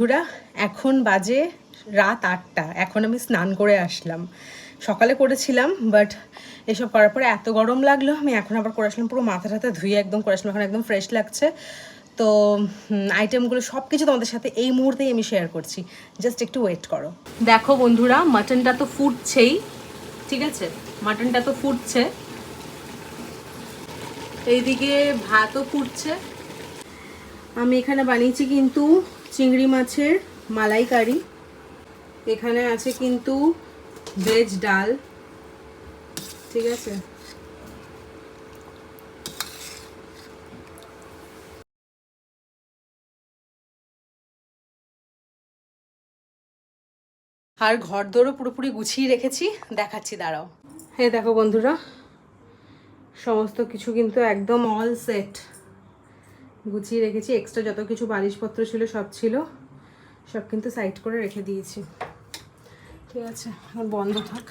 বন্ধুরা এখন বাজে রাত 8টা। এখন আমি স্নান করে আসলাম। সকালে করেছিলাম, বাট এসব করার পরে এত গরম লাগলো, আমি এখন আবার করে আসলাম। পুরো মাথা টাথা ধুয়ে একদম করে আসলাম, এখন একদম ফ্রেশ লাগছে। তো আইটেমগুলো সব কিছু তোমাদের সাথে এই মুহূর্তেই আমি শেয়ার করছি, জাস্ট একটু ওয়েট করো। দেখো বন্ধুরা, মাটনটা তো ফুটছেই, ঠিক আছে, মাটনটা তো ফুটছে, এইদিকে ভাতও ফুটছে। আমি এখানে বানিয়েছি কিন্তু চিংড়ি মাছের মালাইকারি, এখানে আছে কিন্তু ভেজ ডাল, ঠিক আছে। আর ঘর দোরও পুরোপুরি গুছিয়ে রেখেছি, দেখাচ্ছি, দাঁড়াও। হ্যাঁ দেখো বন্ধুরা, সমস্ত কিছু কিন্তু একদম অল সেট গুছিয়ে রেখেছি। এক্সট্রা যত কিছু বালিশপত্র ছিল সব ছিল, সব কিন্তু সাইড করে রেখে দিয়েছি, ঠিক আছে। আর বন্ধ থাক।